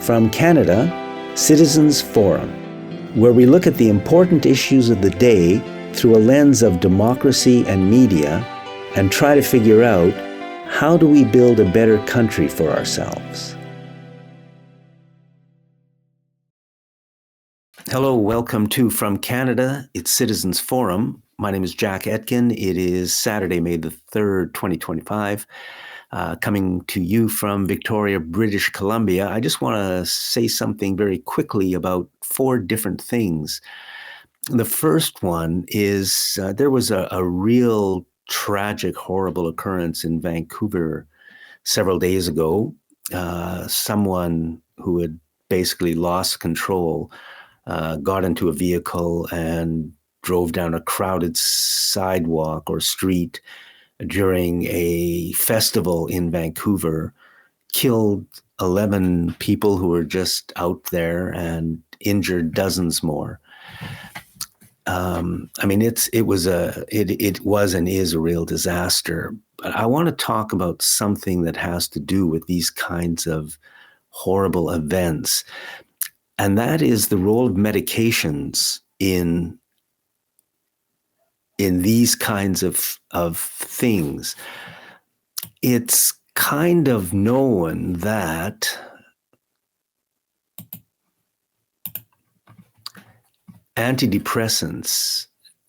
From Canada, Citizens Forum, where we look at the important issues of the day through a lens of democracy and media and try to figure out, how do we build a better country for ourselves? Hello, welcome to From Canada. It's Citizens Forum. My name is Jack Etkin. It is Saturday, May the 3rd, 2025. Coming to you from Victoria, British Columbia. I just want to say something very quickly about 4 different things. The first one is there was a real tragic, horrible occurrence in Vancouver several days ago. Someone who had basically lost control got into a vehicle and drove down a crowded sidewalk or street during a festival in Vancouver, killed 11 people who were just out there and injured dozens more. It was and is a real disaster. But I want to talk about something that has to do with these kinds of horrible events. And that is the role of medications in these kinds of things. It's kind of known that antidepressants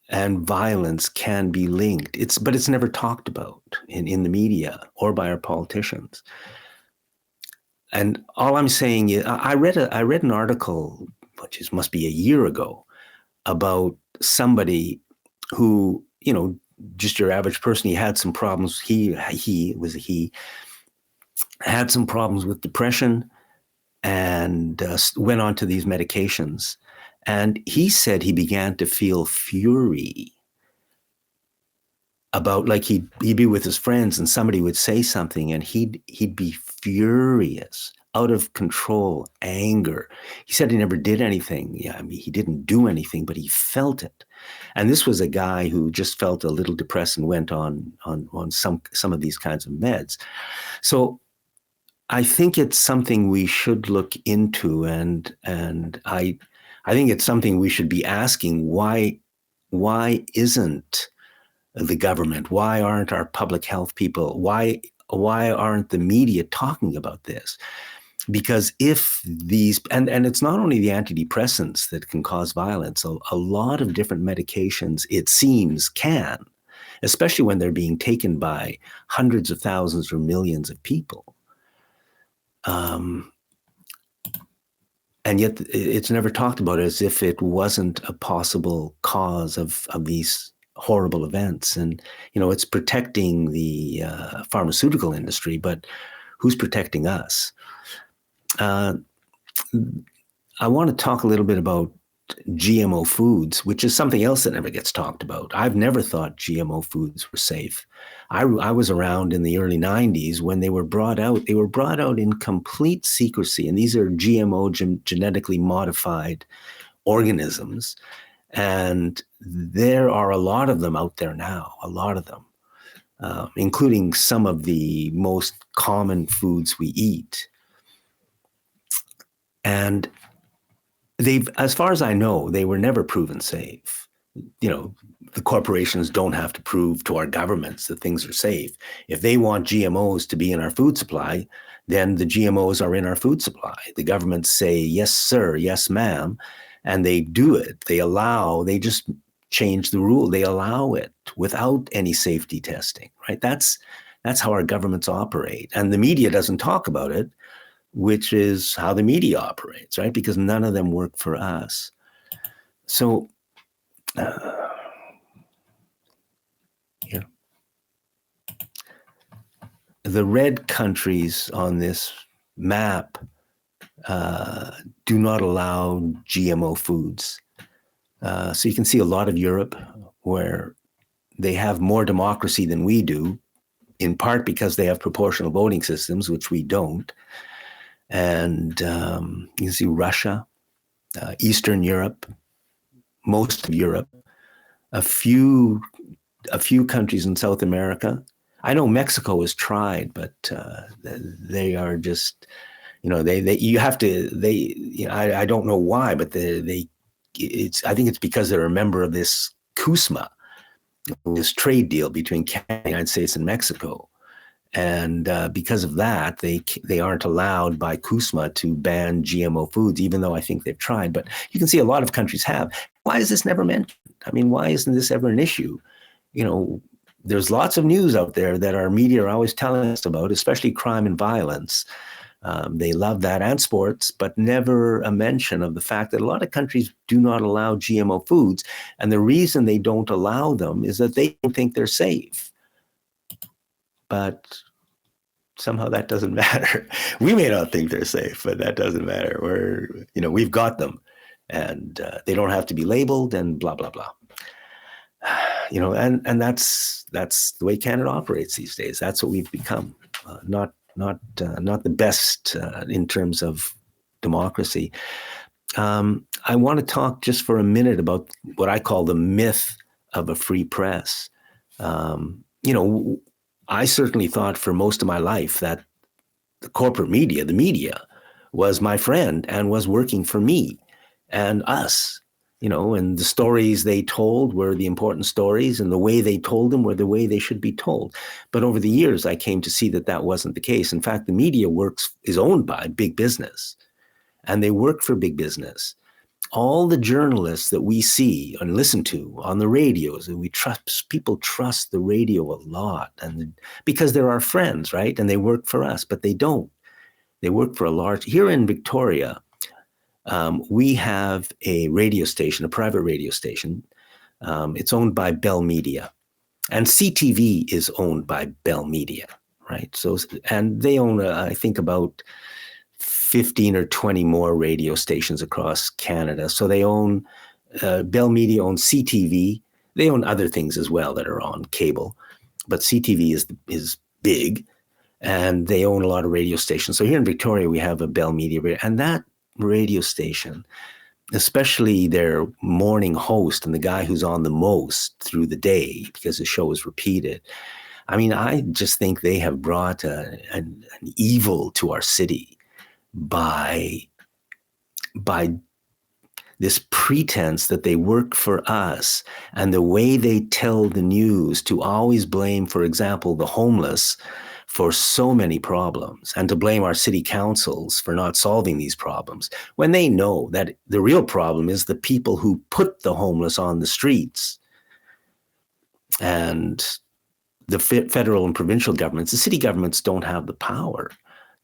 and violence can be linked. But it's never talked about in the media or by our politicians. And all I'm saying is, I read an article, which must be a year ago, about somebody who, just your average person, he had some problems. He had some problems with depression and went on to these medications. And he said he began to feel fury about, like, he'd be with his friends and somebody would say something and he'd be furious, out of control, anger. He said he never did anything. He didn't do anything, but he felt it. And this was a guy who just felt a little depressed and went on some of these kinds of meds. So I think it's something we should look into, and I think it's something we should be asking. Why isn't the government? Why aren't our public health people? Why aren't the media talking about this? Because if these, and it's not only the antidepressants that can cause violence, a lot of different medications, it seems, can, especially when they're being taken by hundreds of thousands or millions of people. And yet it's never talked about as if it wasn't a possible cause of these horrible events. And, it's protecting the pharmaceutical industry, but who's protecting us? I want to talk a little bit about GMO foods, which is something else that never gets talked about. I've never thought GMO foods were safe. I was around in the early 90s when they were brought out. They were brought out in complete secrecy. And these are GMO, genetically modified organisms. And there are a lot of them out there now, a lot of them, including some of the most common foods we eat. And as far as I know, they were never proven safe. The corporations don't have to prove to our governments that things are safe. If they want GMOs to be in our food supply, then the GMOs are in our food supply. The governments say, yes, sir, yes, ma'am, and they do it. They just change the rule. They allow it without any safety testing, right? That's how our governments operate. And the media doesn't talk about it, which is how the media operates, right? Because none of them work for us. So, the red countries on this map do not allow GMO foods. So you can see a lot of Europe where they have more democracy than we do, in part because they have proportional voting systems, which we don't. And you can see Russia, Eastern Europe, most of Europe, a few countries in South America. I know Mexico has tried, but they are just, you have to, I don't know why, but I think it's because they're a member of this CUSMA, this trade deal between Canada, the United States, and Mexico. And because of that, they aren't allowed by CUSMA to ban GMO foods, even though I think they've tried. But you can see a lot of countries have. Why is this never mentioned? I mean, why isn't this ever an issue? There's lots of news out there that our media are always telling us about, especially crime and violence. They love that, and sports, but never a mention of the fact that a lot of countries do not allow GMO foods. And the reason they don't allow them is that they don't think they're safe. But somehow that doesn't matter. We may not think they're safe, but that doesn't matter. We've got them, and they don't have to be labeled, and blah, blah, blah. And that's the way Canada operates these days. That's what we've become. Not the best in terms of democracy. I want to talk just for a minute about what I call the myth of a free press. I certainly thought for most of my life that the corporate media, the media, was my friend and was working for me and us. And the stories they told were the important stories, and the way they told them were the way they should be told. But over the years, I came to see that wasn't the case. In fact, the media is owned by big business, and they work for big business. All the journalists that we see and listen to on the radios, and people trust the radio a lot, and because they're our friends, right? And they work for us, but they don't. They work for here in Victoria. We have a radio station, a private radio station. It's owned by Bell Media, and CTV is owned by Bell Media, right? So, and they own, I think, about 15 or 20 more radio stations across Canada. So they own, Bell Media owns CTV. They own other things as well that are on cable, but CTV is big, and they own a lot of radio stations. So here in Victoria, we have a Bell Media, and that radio station, especially their morning host and the guy who's on the most through the day because the show is repeated. I mean, I just think they have brought an evil to our city by this pretense that they work for us, and the way they tell the news to always blame, for example, the homeless for so many problems, and to blame our city councils for not solving these problems, when they know that the real problem is the people who put the homeless on the streets. And the federal and provincial governments, the city governments, don't have the power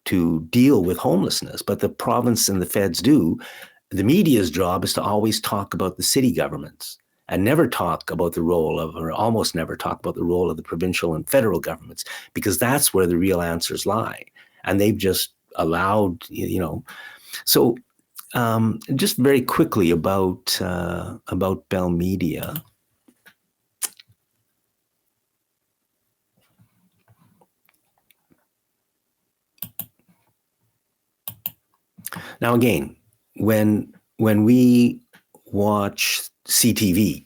to deal with homelessness, but the province and the feds do. The media's job is to always talk about the city governments and never talk about or almost never talk about the role of the provincial and federal governments, because that's where the real answers lie. And they've just allowed, So just very quickly about Bell Media. Now, again, when we watch CTV,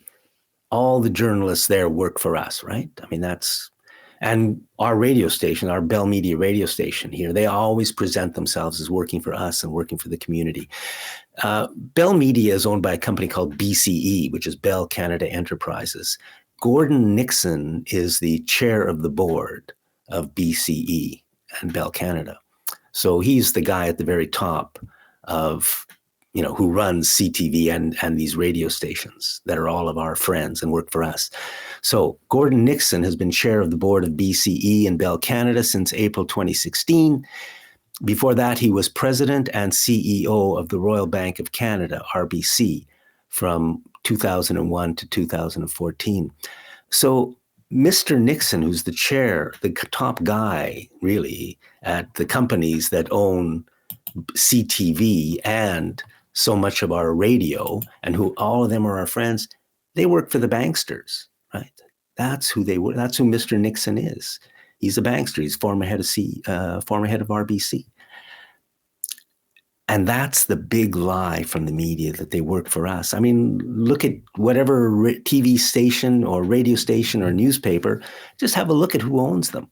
all the journalists there work for us, right? I mean, and our radio station, our Bell Media radio station here, they always present themselves as working for us and working for the community. Bell Media is owned by a company called BCE, which is Bell Canada Enterprises. Gordon Nixon is the chair of the board of BCE and Bell Canada. So he's the guy at the very top of, who runs CTV and these radio stations that are all of our friends and work for us. So Gordon Nixon has been chair of the board of BCE and Bell Canada since April 2016. Before that, he was president and CEO of the Royal Bank of Canada, RBC, from 2001 to 2014. So Mr. Nixon, who's the chair, the top guy, really, at the companies that own CTV and so much of our radio, and who all of them are our friends, they work for the banksters, right? That's who they were. That's who Mr. Nixon is. He's a bankster. He's former head of RBC. And that's the big lie from the media, that they work for us. I mean, look at whatever TV station or radio station or newspaper, just have a look at who owns them,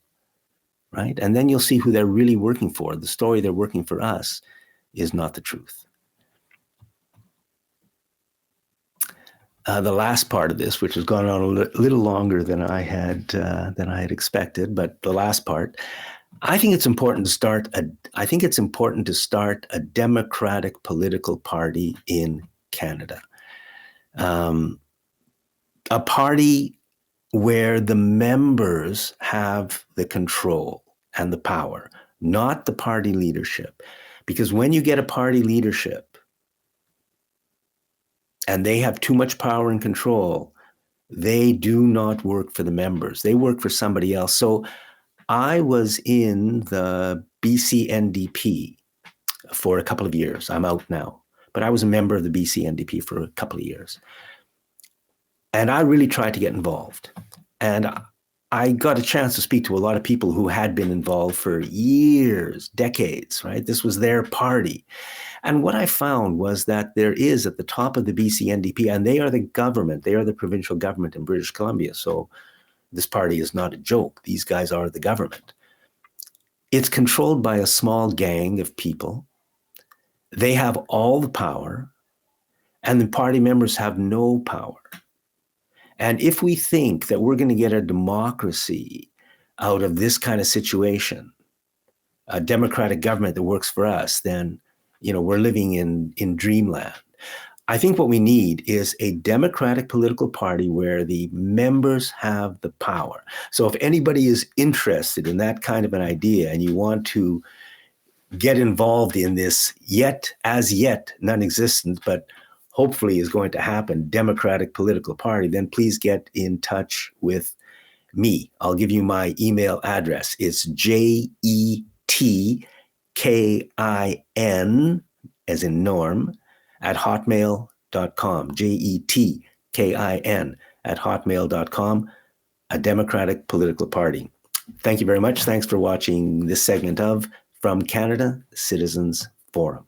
right? And then you'll see who they're really working for. The story they're working for us is not the truth. The last part of this, which has gone on a little longer than I had expected, but the last part, I think it's important to start a democratic political party in Canada, a party where the members have the control and the power, not the party leadership. Because when you get a party leadership and they have too much power and control, they do not work for the members. They work for somebody else. So I was in the BC NDP for a couple of years. I'm out now, but I was a member of the BC NDP for a couple of years. And I really tried to get involved. And I got a chance to speak to a lot of people who had been involved for years, decades, right? This was their party. And what I found was that there is at the top of the BC NDP, and they are the government, they are the provincial government in British Columbia. So this party is not a joke. These guys are the government. It's controlled by a small gang of people. They have all the power, and the party members have no power. And if we think that we're going to get a democracy out of this kind of situation, a democratic government that works for us, then, we're living in dreamland. I think what we need is a democratic political party where the members have the power. So if anybody is interested in that kind of an idea and you want to get involved in this as yet non-existent, but hopefully is going to happen, democratic political party, then please get in touch with me. I'll give you my email address. It's JETKIN, as in Norm, at hotmail.com. JETKIN at hotmail.com, a democratic political party. Thank you very much. Thanks for watching this segment of From Canada Citizens Forum.